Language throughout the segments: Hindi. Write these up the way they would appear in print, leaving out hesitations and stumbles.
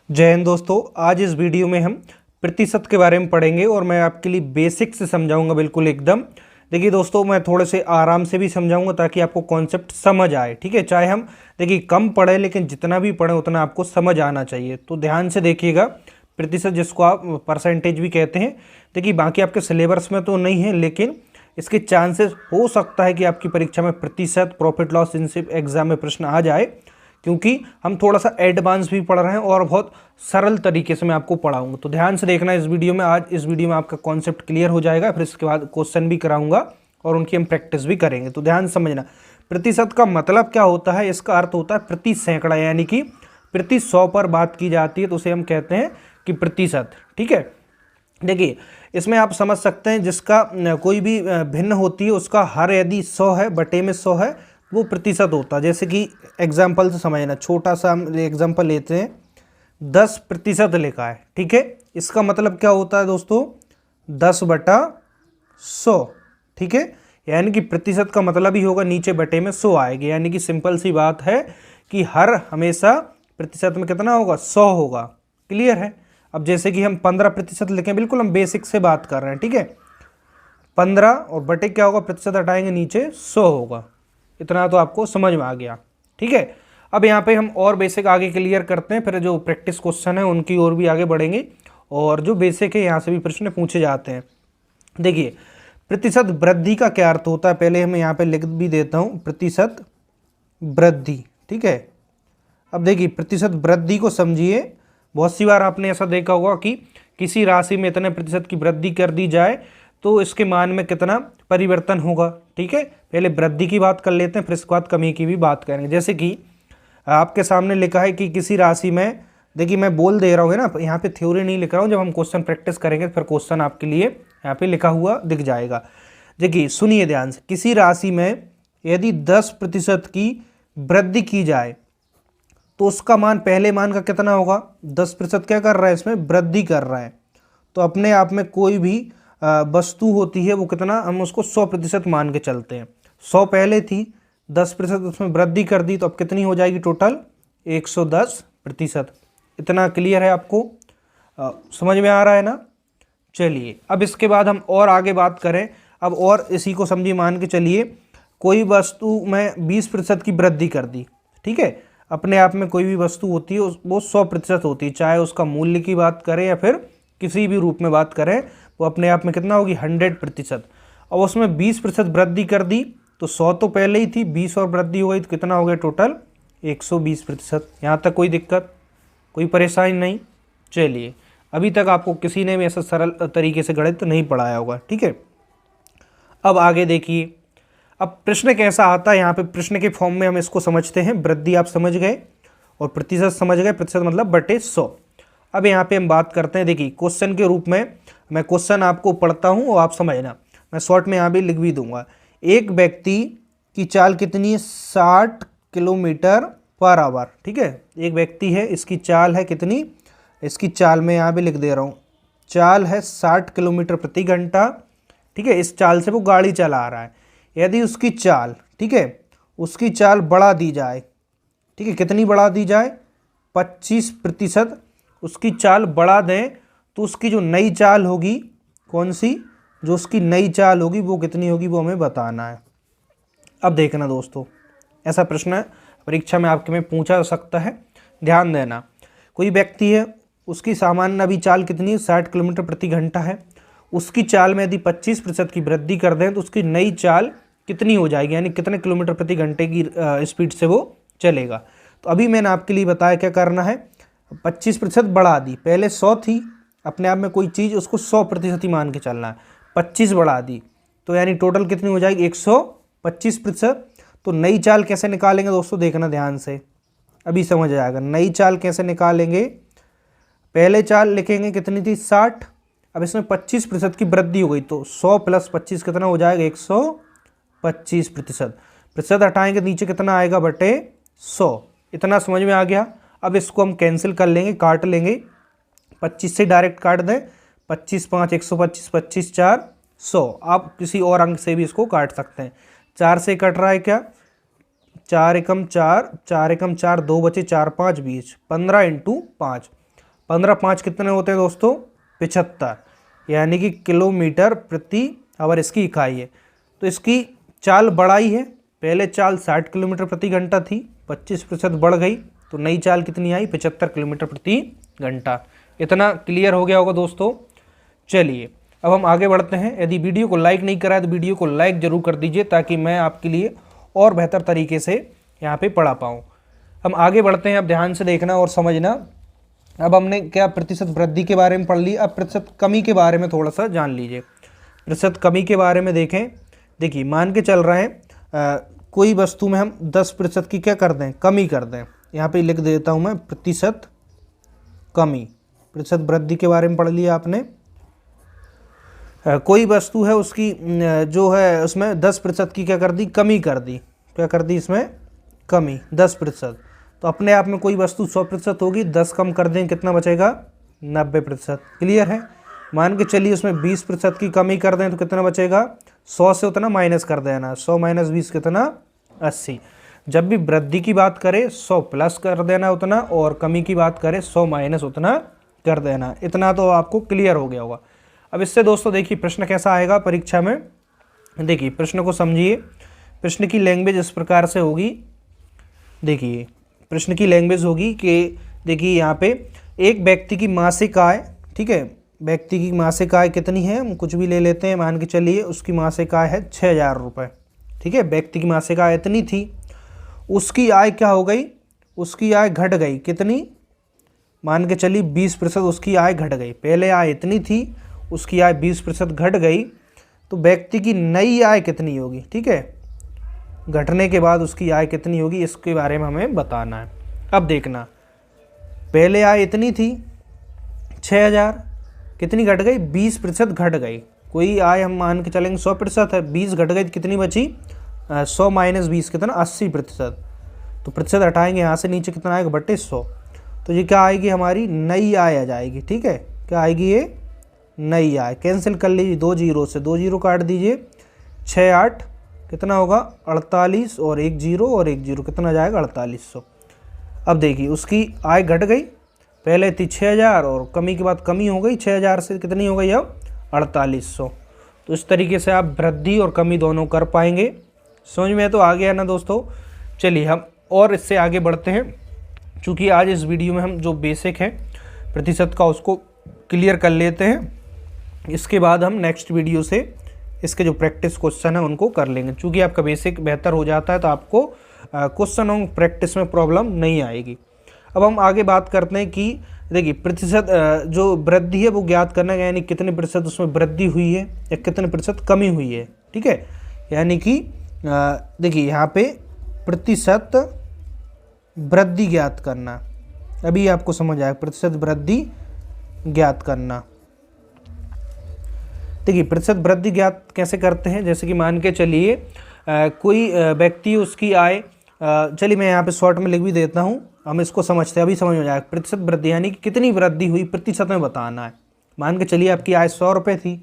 जय हिंद दोस्तों। आज इस वीडियो में हम प्रतिशत के बारे में पढ़ेंगे और मैं आपके लिए बेसिक से समझाऊंगा, बिल्कुल एकदम। देखिए दोस्तों, मैं थोड़े से आराम से भी समझाऊंगा ताकि आपको कॉन्सेप्ट समझ आए। ठीक है, चाहे हम देखिए कम पढ़े लेकिन जितना भी पढ़ें उतना आपको समझ आना चाहिए। तो ध्यान से देखिएगा। प्रतिशत जिसको आप परसेंटेज भी कहते हैं, देखिए बाकी आपके सिलेबस में तो नहीं है लेकिन इसके चांसेस हो सकता है कि आपकी परीक्षा में प्रतिशत, प्रॉफिट लॉस इनसे एग्जाम में प्रश्न आ जाए, क्योंकि हम थोड़ा सा एडवांस भी पढ़ रहे हैं और बहुत सरल तरीके से मैं आपको पढ़ाऊंगा। तो ध्यान से देखना इस वीडियो में। आज इस वीडियो में आपका कॉन्सेप्ट क्लियर हो जाएगा, फिर इसके बाद क्वेश्चन भी कराऊंगा और उनकी हम प्रैक्टिस भी करेंगे। तो ध्यान से समझना, प्रतिशत का मतलब क्या होता है। इसका अर्थ होता है प्रति सैकड़ा, यानी कि प्रति 100 पर बात की जाती है तो उसे हम कहते हैं कि प्रतिशत। ठीक है, देखिए इसमें आप समझ सकते हैं जिसका कोई भी भिन्न होती है उसका हर यदि 100 है बटे में 100 है वो प्रतिशत होता है। जैसे कि एग्जाम्पल से समझना, छोटा सा हम एग्जाम्पल लेते हैं, 10% लिखा है। ठीक है, इसका मतलब क्या होता है दोस्तों, 10/100। ठीक है, यानी कि प्रतिशत का मतलब ही होगा नीचे बटे में 100 आएगी। यानी कि सिंपल सी बात है कि हर हमेशा प्रतिशत में कितना होगा, 100 होगा। क्लियर है। अब जैसे कि हम 15% लिखें, बिल्कुल हम बेसिक से बात कर रहे हैं। ठीक है, 15 और बटे क्या होगा, प्रतिशत हटाएंगे नीचे 100 होगा। इतना तो आपको समझ में आ गया। ठीक है, अब यहाँ पे हम और बेसिक आगे क्लियर करते हैं, फिर जो प्रैक्टिस क्वेश्चन है उनकी ओर भी आगे बढ़ेंगे और जो बेसिक है यहाँ से भी प्रश्न पूछे जाते हैं। देखिए प्रतिशत वृद्धि का क्या अर्थ होता है, पहले हम यहाँ पे लिख भी देता हूँ, प्रतिशत वृद्धि। ठीक है, अब देखिए प्रतिशत वृद्धि को समझिए। बहुत सी बार आपने ऐसा देखा होगा कि किसी राशि में इतने प्रतिशत की वृद्धि कर दी जाए तो इसके मान में कितना परिवर्तन होगा। ठीक है, पहले वृद्धि की बात कर लेते हैं, फिर इसके बाद कमी की भी बात करेंगे। जैसे कि आपके सामने लिखा है कि किसी राशि में, देखिए मैं बोल दे रहा हूँ ना, यहाँ पे थ्योरी नहीं लिख रहा हूँ, जब हम क्वेश्चन प्रैक्टिस करेंगे फिर क्वेश्चन आपके लिए यहाँ पे लिखा हुआ दिख जाएगा। देखिए सुनिए ध्यान से, किसी राशि में यदि 10% की वृद्धि की जाए तो उसका मान पहले मान का कितना होगा, 10% क्या कर रहा है, इसमें वृद्धि कर रहा है। तो अपने आप में कोई भी वस्तु होती है वो कितना, हम उसको 100% मान के चलते हैं। 100 पहले थी, 10% उसमें वृद्धि कर दी तो अब कितनी हो जाएगी, टोटल 110%। इतना क्लियर है आपको, समझ में आ रहा है ना। चलिए अब इसके बाद हम और आगे बात करें। अब और इसी को समझिए, मान के चलिए कोई वस्तु में 20% की वृद्धि कर दी। ठीक है, अपने आप में कोई भी वस्तु होती है वो 100% होती है, चाहे उसका मूल्य की बात करें या फिर किसी भी रूप में बात करें, वो अपने आप में कितना होगी, 100%। और उसमें 20% वृद्धि कर दी तो 100 तो पहले ही थी, 20 और वृद्धि हो गई तो कितना हो गया, टोटल 120%। यहाँ तक कोई दिक्कत, कोई परेशानी नहीं। चलिए, अभी तक आपको किसी ने भी ऐसा सरल तरीके से गणित नहीं पढ़ाया होगा। ठीक है, अब आगे देखिए, अब प्रश्न कैसा आता है, यहाँ पे प्रश्न के फॉर्म में हम इसको समझते हैं। वृद्धि आप समझ गए और प्रतिशत समझ गए, प्रतिशत मतलब बटे 100। अब यहाँ पे हम बात करते हैं, देखिए क्वेश्चन के रूप में मैं क्वेश्चन आपको पढ़ता हूँ और आप समझना, मैं शॉर्ट में यहाँ भी लिख भी दूंगा। एक व्यक्ति की चाल कितनी है, 60 किलोमीटर पर आवर। ठीक है, एक व्यक्ति है, इसकी चाल है कितनी, इसकी चाल मैं यहाँ भी लिख दे रहा हूँ, चाल है 60 किलोमीटर प्रति घंटा। ठीक है, इस चाल से वो गाड़ी चला रहा है। यदि उसकी चाल, ठीक है, उसकी चाल बढ़ा दी जाए, ठीक है, कितनी बढ़ा दी जाए, 25% उसकी चाल बढ़ा दें तो उसकी जो नई चाल होगी, कौन सी, जो उसकी नई चाल होगी वो कितनी होगी, वो हमें बताना है। अब देखना दोस्तों, ऐसा प्रश्न परीक्षा में आपके में पूछा जा सकता है, ध्यान देना। कोई व्यक्ति है, उसकी सामान्य अभी चाल कितनी है, 60 किलोमीटर प्रति घंटा है। उसकी चाल में यदि 25% की वृद्धि कर दें तो उसकी नई चाल कितनी हो जाएगी, यानी कितने किलोमीटर प्रति घंटे की स्पीड से वो चलेगा। तो अभी मैंने आपके लिए बताया क्या करना है, 25% बढ़ा दी, पहले 100 थी, अपने आप में कोई चीज़ उसको 100% ही मान के चलना है, 25 बढ़ा दी तो यानी टोटल कितनी हो जाएगी, 125%। तो नई चाल कैसे निकालेंगे दोस्तों, देखना ध्यान से, अभी समझ आएगा। नई चाल कैसे निकालेंगे, पहले चाल लिखेंगे कितनी थी, 60, अब इसमें 25% की वृद्धि हो गई तो 100 + 25 कितना हो जाएगा, 125%। प्रतिशत हटाएंगे नीचे कितना आएगा, बटे 100। इतना समझ में आ गया। अब इसको हम कैंसिल कर लेंगे, काट लेंगे, 25 से डायरेक्ट काट दें, 25 × 5 125, 25 × 4 100। आप किसी और अंक से भी इसको काट सकते हैं। 4 से कट रहा है क्या, 4 × 4, 4 × 4 2 बचे, 4 × 5 20, 15 × 5। 15 5 कितने होते हैं दोस्तों? 75, यानी कि किलोमीटर प्रति आवर इसकी इकाई है। तो इसकी चाल बढ़ाई है, पहले चाल 60 किलोमीटर प्रति घंटा थी, 25% बढ़ गई, तो नई चाल कितनी आई? 75 किलोमीटर प्रति घंटा। इतना क्लियर हो गया होगा दोस्तों। चलिए अब हम आगे बढ़ते हैं। यदि वीडियो को लाइक नहीं करा है तो वीडियो को लाइक जरूर कर दीजिए, ताकि मैं आपके लिए और बेहतर तरीके से यहाँ पे पढ़ा पाऊँ। हम आगे बढ़ते हैं, अब ध्यान से देखना और समझना। अब हमने क्या प्रतिशत वृद्धि के बारे में पढ़ लिया, अब प्रतिशत कमी के बारे में थोड़ा सा जान लीजिए। प्रतिशत कमी के बारे में देखें, देखिए मान के चल रहे हैं कोई वस्तु में हम 10% की क्या कर दें? कमी कर दें। यहाँ पे लिख देता हूँ मैं प्रतिशत कमी। प्रतिशत वृद्धि के बारे में पढ़ लिया आपने। कोई वस्तु है उसकी जो है उसमें 10% की क्या कर दी? कमी कर दी। क्या कर दी इसमें? कमी 10%। तो अपने आप में कोई वस्तु 100% होगी, 10 कम कर दें कितना बचेगा? 90%। क्लियर है? मान के चलिए उसमें 20% की कमी कर दें तो कितना बचेगा? 100 से उतना माइनस कर देना। 100 माइनस 20 कितना? 80। जब भी वृद्धि की बात करें 100 प्लस कर देना उतना, और कमी की बात करें 100 माइनस उतना कर देना। इतना तो आपको क्लियर हो गया होगा। अब इससे दोस्तों देखिए प्रश्न कैसा आएगा परीक्षा में। देखिए प्रश्न को समझिए। प्रश्न की लैंग्वेज इस प्रकार से होगी। देखिए प्रश्न की लैंग्वेज होगी कि देखिए यहाँ पे एक व्यक्ति की मासिक आय, ठीक है, व्यक्ति की मासिक आय कितनी है? हम कुछ भी ले लेते हैं, मान के चलिए उसकी मासिक आय है 6000 रुपये। ठीक है, व्यक्ति की मासिक आय इतनी थी, उसकी आय क्या हो गई? उसकी आय घट गई। कितनी? मान के चलिए 20% उसकी आय घट गई। पहले आय इतनी थी, उसकी आय 20% घट गई, तो व्यक्ति की नई आय कितनी होगी? ठीक है, घटने के बाद उसकी आय कितनी होगी, इसके बारे में हमें बताना है। अब देखना, पहले आय इतनी थी 6000, कितनी घट गई? 20% घट गई। कोई आय हम मान के चलेंगे 100% है, 20 घट गई तो कितनी बची? 100 माइनस 20 कितना? 80%। तो प्रतिशत हटाएंगे यहाँ से, नीचे कितना आएगा? बटे 100। तो ये क्या आएगी? हमारी नई आय आ जाएगी। ठीक है, क्या आएगी? ये नई आय। कैंसिल कर लीजिए, 2 जीरो से 2 जीरो काट दीजिए, 6 8 कितना होगा? 48, और 1 जीरो और 1 जीरो कितना जाएगा? 4800। अब देखिए उसकी आय घट गई, पहले थी 6000 और कमी के बाद कमी हो गई 6000 से, कितनी हो गई अब? 4800। तो इस तरीके से आप वृद्धि और कमी दोनों कर पाएंगे। समझ में तो आ गया ना दोस्तों। चलिए हम और इससे आगे बढ़ते हैं, चूँकि आज इस वीडियो में हम जो बेसिक है प्रतिशत का उसको क्लियर कर लेते हैं। इसके बाद हम नेक्स्ट वीडियो से इसके जो प्रैक्टिस क्वेश्चन है उनको कर लेंगे। चूँकि आपका बेसिक बेहतर हो जाता है तो आपको क्वेश्चन और प्रैक्टिस में प्रॉब्लम नहीं आएगी। अब हम आगे बात करते हैं कि देखिए प्रतिशत जो वृद्धि है वो ज्ञात करना है, यानी कितने प्रतिशत उसमें वृद्धि हुई है या कितने प्रतिशत कमी हुई है। ठीक है, यानी कि देखिए यहाँ पे प्रतिशत वृद्धि ज्ञात करना, अभी आपको समझ आएगा प्रतिशत वृद्धि ज्ञात करना। देखिए प्रतिशत वृद्धि ज्ञात कैसे करते हैं, जैसे कि मान के चलिए कोई व्यक्ति उसकी आय, चलिए मैं यहाँ पे शॉर्ट में लिख भी देता हूँ, हम इसको समझते हैं, अभी समझ में जाएगा। प्रतिशत वृद्धि यानी कि कितनी वृद्धि हुई प्रतिशत में बताना है। मान के चलिए आपकी आय 100 रुपये थी,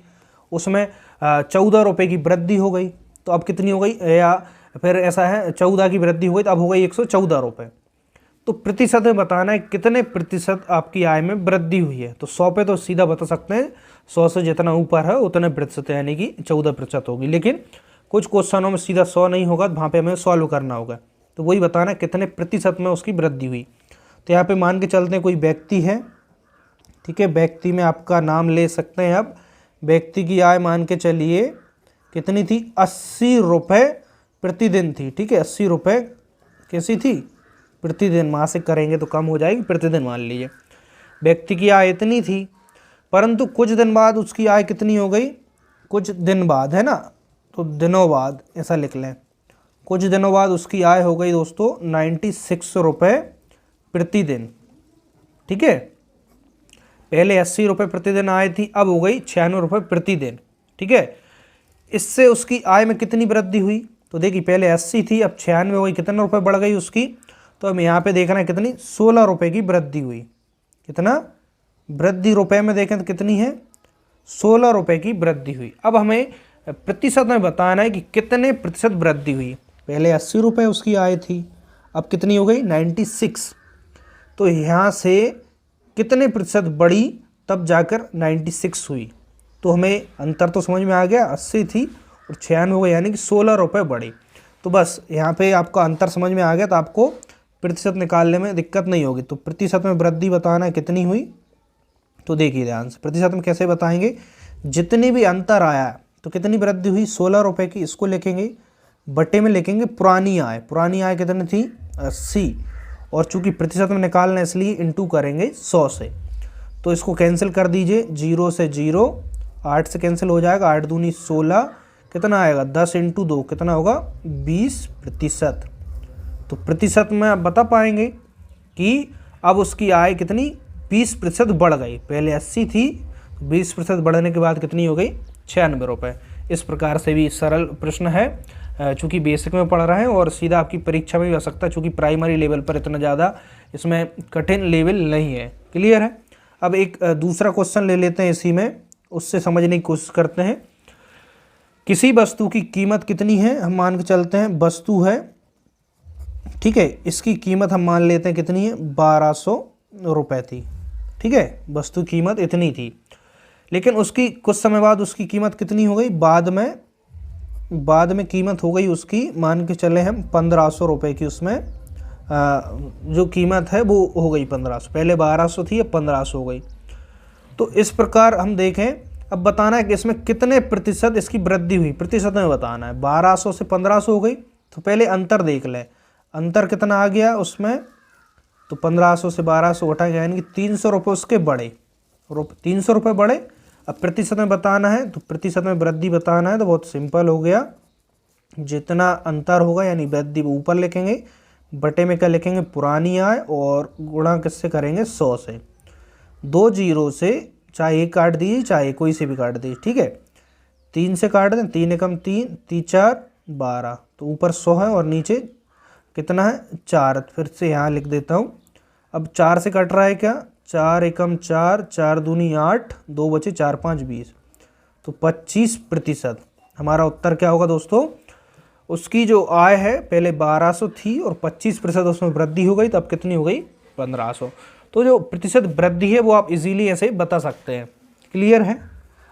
उसमें 14 रुपये की वृद्धि हो गई, तो अब कितनी हो गई? या फिर ऐसा है 14 की वृद्धि हो गई तो अब हो गई 114 रुपये। तो प्रतिशत में बताना है कितने प्रतिशत आपकी आय में वृद्धि हुई है। तो 100 पे तो सीधा बता सकते हैं, 100 से जितना ऊपर है उतने प्रतिशत, यानी कि 14% होगी। लेकिन कुछ क्वेश्चनों में सीधा 100 नहीं होगा, वहाँ पे हमें सॉल्व करना होगा। तो वही बताना है कितने प्रतिशत में उसकी वृद्धि हुई। तो यहाँ पे मान के चलते हैं कोई व्यक्ति है, ठीक है, व्यक्ति में आपका नाम ले सकते हैं। अब व्यक्ति की आय मान के चलिए कितनी थी? 80 रुपये प्रतिदिन थी। ठीक है, 80 रुपये कैसी थी? प्रतिदिन। मासिक करेंगे तो कम हो जाएगी, प्रतिदिन मान लीजिए। व्यक्ति की आय इतनी थी, परंतु कुछ दिन बाद उसकी आय कितनी हो गई? कुछ दिन बाद, है ना, तो दिनों बाद ऐसा लिख लें। कुछ दिनों बाद उसकी आय हो गई दोस्तों 96 रुपये प्रतिदिन। ठीक है, पहले 80 रुपये प्रतिदिन आय थी, अब हो गई 96 रुपये प्रतिदिन। ठीक है, इससे उसकी आय में कितनी वृद्धि हुई? तो देखिए पहले 80 थी, अब 96 हो गई, कितने रुपये बढ़ गई उसकी? तो हम यहाँ पे देखना है कितनी? 16 रुपये की वृद्धि हुई। कितना वृद्धि रुपए में देखें तो कितनी है? 16 रुपये की वृद्धि हुई। अब हमें प्रतिशत में बताना है कि कितने प्रतिशत वृद्धि हुई। पहले 80 रुपये उसकी आय थी, अब कितनी हो गई? 96। तो यहाँ से कितने प्रतिशत बढ़ी तब जाकर 96 हुई। तो हमें अंतर तो समझ में आ गया, 80 थी और 96 हो गई, यानी कि 16 रुपये बढ़ी। तो बस यहाँ पे आपका अंतर समझ में आ गया, तो आपको प्रतिशत निकालने में दिक्कत नहीं होगी। तो प्रतिशत में वृद्धि बताना कितनी हुई, तो देखिए ध्यान से, प्रतिशत में कैसे बताएंगे, जितनी भी अंतर आया तो कितनी वृद्धि हुई 16 रुपये की, इसको लिखेंगे, बटे में लिखेंगे पुरानी आय। पुरानी आय कितनी थी 80, और चूंकि प्रतिशत में निकालना इसलिए इंटू करेंगे 100 से। तो इसको कैंसिल कर दीजिए, 0 से 0, 8 से कैंसिल हो जाएगा, 8 दूनी 16, कितना आएगा 10 इंटू 2 कितना होगा 20%। तो प्रतिशत में आप बता पाएंगे कि अब उसकी आय कितनी 20% बढ़ गई। पहले 80 थी, 20% बढ़ने के बाद कितनी हो गई 96 रुपये। इस प्रकार से भी सरल प्रश्न है, चूँकि बेसिक में पढ़ रहे हैं और सीधा आपकी परीक्षा में भी आ सकता है, चूँकि प्राइमरी लेवल पर इतना ज़्यादा इसमें कठिन लेवल नहीं है। क्लियर है। अब एक दूसरा क्वेश्चन ले लेते हैं इसी में, उससे समझने की कोशिश करते हैं। किसी वस्तु की कीमत कितनी है, हम मान के चलते हैं वस्तु है, ठीक है, इसकी कीमत हम मान लेते हैं कितनी है 1200 रुपये थी, ठीक है, वस्तु कीमत इतनी थी। लेकिन उसकी कुछ समय बाद उसकी कीमत कितनी हो गई, बाद में कीमत हो गई उसकी, मान के चले हम 1500 रुपये की, उसमें जो कीमत है वो हो गई 1500, पहले 1200 थी अब 1500 हो गई। तो इस प्रकार हम देखें, अब बताना है कि इसमें कितने प्रतिशत इसकी वृद्धि हुई, प्रतिशत में बताना है। 1200 से 1500 हो गई, तो पहले अंतर देख लें, अंतर कितना आ गया उसमें, तो 1500 से 1200 घटाएंगे, यानी कि 300 रुपये उसके बढ़े, 300 रुपये बढ़े। अब प्रतिशत में बताना है, तो प्रतिशत में वृद्धि बताना है, तो बहुत सिंपल हो गया, जितना अंतर होगा यानी वृद्धि ऊपर लिखेंगे, बटे में क्या लिखेंगे पुरानी आय, और गुणा किससे करेंगे 100 से। 2 जीरो से चाहे एक काट दीजिए चाहे कोई से भी काट दीजिए, ठीक है, 3 से काट दें, 3 एकम 3, 3 4 12, तो ऊपर 100 है और नीचे कितना है 4, फिर से यहाँ लिख देता हूँ। अब 4 से कट रहा है क्या, 4 एकम 4, 4 दूनी 8, 2 बचे 4 5 20, तो 25%। हमारा उत्तर क्या होगा दोस्तों, उसकी जो आय है पहले 1200 थी और 25% उसमें वृद्धि हो गई, तो अब कितनी हो गई 1500। तो जो प्रतिशत वृद्धि है वो आप इजीली ऐसे बता सकते हैं। क्लियर है।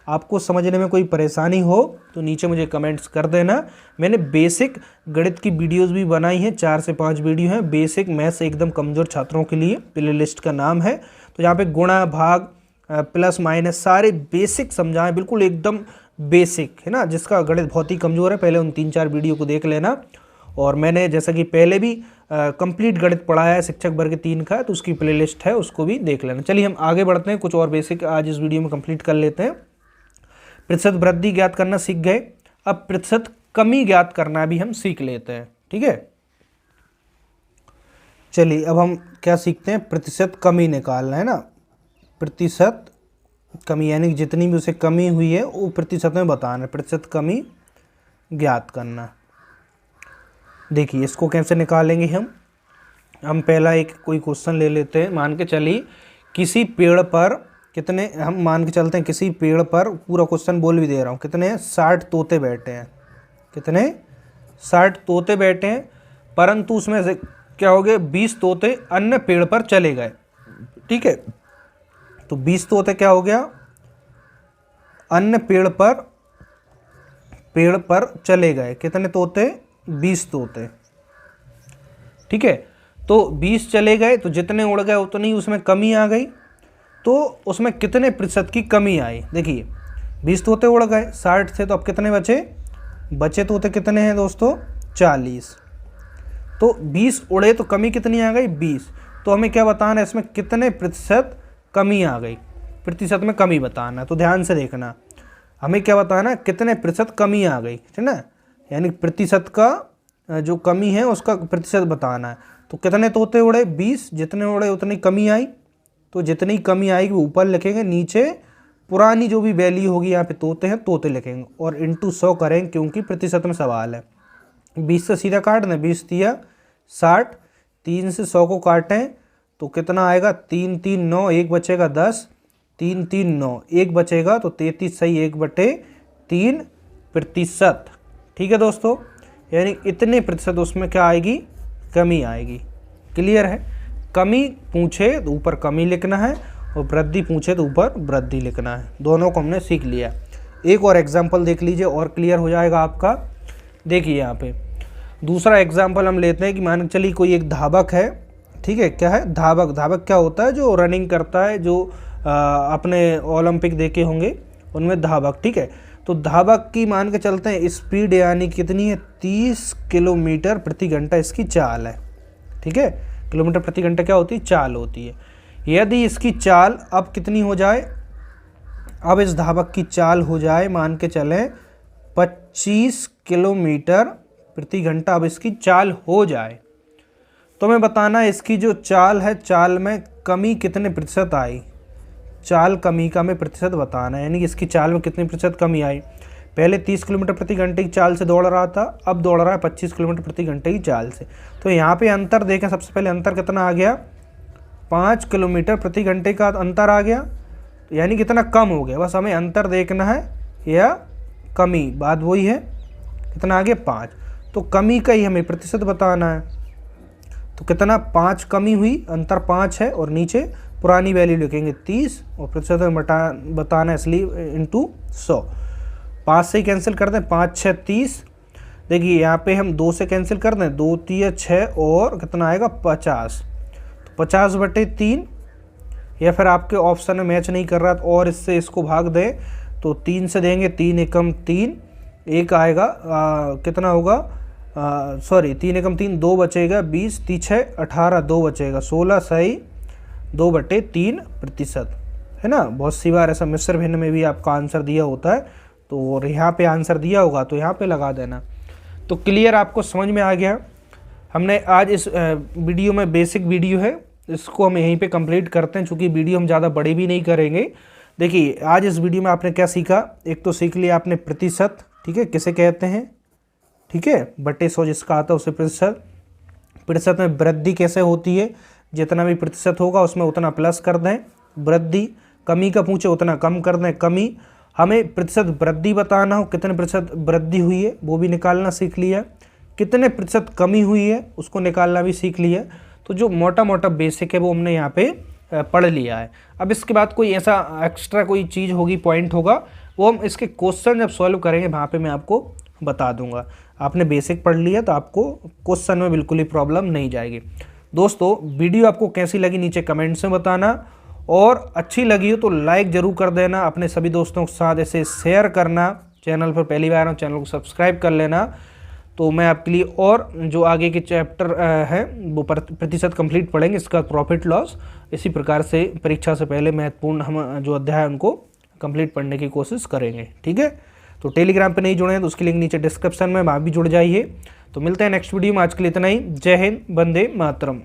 आपको समझने में कोई परेशानी हो तो नीचे मुझे कमेंट्स कर देना। मैंने बेसिक गणित की वीडियोस भी बनाई हैं, 4 से 5 वीडियो हैं बेसिक मैथ्स एकदम कमज़ोर छात्रों के लिए, प्लेलिस्ट का नाम है। तो यहाँ पे गुणा भाग प्लस माइनस सारे बेसिक समझाएं, बिल्कुल एकदम बेसिक है ना। जिसका गणित बहुत ही कमज़ोर है पहले उन 3-4 वीडियो को देख लेना। और मैंने जैसा कि पहले भी कंप्लीट गणित पढ़ाया है शिक्षक वर्ग 3 का, तो उसकी प्लेलिस्ट है, उसको भी देख लेना। चलिए हम आगे बढ़ते हैं, कुछ और बेसिक आज इस वीडियो में कंप्लीट कर लेते हैं। प्रतिशत वृद्धि ज्ञात करना सीख गए, अब प्रतिशत कमी ज्ञात करना भी हम सीख लेते हैं। ठीक है, चलिए अब हम क्या सीखते हैं, प्रतिशत कमी निकालना है ना। प्रतिशत कमी यानी कि जितनी भी उसे कमी हुई है वो प्रतिशत में बताना है, प्रतिशत कमी ज्ञात करना। देखिए इसको कैसे निकालेंगे हम पहला एक कोई क्वेश्चन ले लेते हैं। मान के चलिए किसी पेड़ पर कितने, हम मान के चलते हैं किसी पेड़ पर, पूरा क्वेश्चन बोल भी दे रहा हूँ, कितने 60 तोते बैठे हैं, कितने 60 तोते बैठे हैं, परंतु उसमें से क्या हो गए 20 तोते अन्य पेड़ पर चले गए। ठीक है, तो 20 तोते क्या हो गया अन्य पेड़ पर चले गए, कितने तोते 20 तोते। ठीक है, तो 20 चले गए तो जितने उड़ गए उतनी उसमें कमी आ गई, तो उसमें कितने प्रतिशत की कमी आई। देखिए 20 तोते उड़ गए 60 से, तो अब कितने बचे तोते कितने हैं दोस्तों 40। तो 20 उड़े तो कमी कितनी आ गई 20। तो हमें क्या बताना है, इसमें कितने प्रतिशत कमी आ गई, प्रतिशत में कमी बताना। तो ध्यान से देखना, हमें क्या बताना, कितने प्रतिशत कमी आ गई, ठीक ना, यानी प्रतिशत का जो कमी है उसका प्रतिशत बताना है। तो कितने तोते उड़े 20, जितने उड़े उतनी कमी आई, तो जितनी कमी आएगी ऊपर लिखेंगे, नीचे पुरानी जो भी वैल्यू होगी यहाँ पे तोते हैं तोते लिखेंगे और इंटू 100 करेंगे क्योंकि प्रतिशत में सवाल है। 20 से सीधा काट दें, 20 तिया 60, 3 से 100 को काटें तो कितना आएगा 3 3 9, 1 बचेगा 10, 3 3 9, 1 बचेगा तो 33 सही 1/3%। ठीक है दोस्तों, यानी इतने प्रतिशत उसमें क्या आएगी कमी आएगी। क्लियर है, कमी पूछे तो ऊपर कमी लिखना है और वृद्धि पूछे तो ऊपर वृद्धि लिखना है। दोनों को हमने सीख लिया। एक और एग्जाम्पल देख लीजिए और क्लियर हो जाएगा आपका। देखिए यहाँ पे दूसरा एग्जाम्पल हम लेते हैं कि मान के चलिए कोई एक धावक है, ठीक है, क्या है धावक। धावक क्या होता है, जो रनिंग करता है, जो अपने ओलंपिक देखे होंगे उनमें धावक, ठीक है। तो धावक की मान के चलते हैं स्पीड यानी कितनी है, 30 किलोमीटर प्रति घंटा इसकी चाल है, ठीक है। किलोमीटर प्रति घंटा क्या होती है, चाल होती है। यदि इसकी चाल अब कितनी हो जाए, अब इस धावक की चाल हो जाए मान के चलें 25 किलोमीटर प्रति घंटा, अब इसकी चाल हो जाए, तो मैं बताना इसकी जो चाल है, चाल में कमी कितने प्रतिशत आई। चाल कमी का में प्रतिशत बताना है, यानी कि इसकी चाल में कितने प्रतिशत कमी आई। पहले 30 किलोमीटर प्रति घंटे की चाल से दौड़ रहा था, अब दौड़ रहा है 25 किलोमीटर प्रति घंटे की चाल से। तो यहाँ पे अंतर देखें, सबसे पहले अंतर कितना आ गया, 5 किलोमीटर प्रति घंटे का अंतर आ गया, तो यानी कितना कम हो गया। बस हमें अंतर देखना है या कमी, बात वही है, कितना आ गया 5। तो कमी का ही हमें प्रतिशत बताना है, तो कितना 5 कमी हुई, अंतर 5 है, और नीचे पुरानी वैल्यू लिखेंगे 30 और प्रतिशत में बताना है इसलिए इंटू 100। 5 से ही कैंसिल कर दें, 5 6 30। देखिए यहाँ पे हम 2 से कैंसिल कर दें, 2 3 6 और कितना आएगा 50। तो 50/3, या फिर आपके ऑप्शन में मैच नहीं कर रहा और इससे इसको भाग दें तो 3 से देंगे, 3 एकम 3, एक आएगा कितना होगा, सॉरी 3 एकम 3, 2 बचेगा, 20 3 6 18, 2 बचेगा 16, सही 2/3% है ना। बहुत सी बार ऐसा मिश्र भिन्न में भी आपका आंसर दिया होता है, तो यहाँ पे आंसर दिया होगा तो यहाँ पे लगा देना। तो क्लियर आपको समझ में आ गया। हमने आज इस वीडियो में बेसिक वीडियो है, इसको हम यहीं पे कंप्लीट करते हैं, चूँकि वीडियो हम ज़्यादा बड़ी भी नहीं करेंगे। देखिए आज इस वीडियो में आपने क्या सीखा, एक तो सीख लिया आपने प्रतिशत, ठीक है, किसे कहते हैं, ठीक है, बटे 100 जिसका आता है उसे प्रतिशत। प्रतिशत में वृद्धि कैसे होती है, जितना भी प्रतिशत होगा उसमें उतना प्लस कर दें वृद्धि। कमी का पूछे उतना कम कर दें कमी। हमें प्रतिशत वृद्धि बताना हो, कितने प्रतिशत वृद्धि हुई है वो भी निकालना सीख लिया, कितने प्रतिशत कमी हुई है उसको निकालना भी सीख लिया। तो जो मोटा मोटा बेसिक है वो हमने यहाँ पे पढ़ लिया है। अब इसके बाद कोई ऐसा एक्स्ट्रा कोई चीज़ होगी, पॉइंट होगा, वो हम इसके क्वेश्चन जब सॉल्व करेंगे वहाँ पे मैं आपको बता दूंगा। आपने बेसिक पढ़ लिया तो आपको क्वेश्चन में बिल्कुल ही प्रॉब्लम नहीं जाएगी। दोस्तों वीडियो आपको कैसी लगी नीचे कमेंट्स में बताना, और अच्छी लगी हो तो लाइक ज़रूर कर देना, अपने सभी दोस्तों के साथ ऐसे शेयर करना। चैनल पर पहली बार हो चैनल को सब्सक्राइब कर लेना, तो मैं आपके लिए और जो आगे के चैप्टर है वो प्रतिशत कंप्लीट पढ़ेंगे, इसका प्रॉफिट लॉस। इसी प्रकार से परीक्षा से पहले महत्वपूर्ण हम जो अध्याय है उनको कंप्लीट पढ़ने की कोशिश करेंगे, ठीक है। तो टेलीग्राम पे नहीं जुड़े हैं तो उसकी लिंक नीचे डिस्क्रिप्शन में, वहाँ भी जुड़ जाइए। तो मिलते हैं नेक्स्ट वीडियो में, आज के लिए इतना ही। जय हिंद, वंदे मातरम।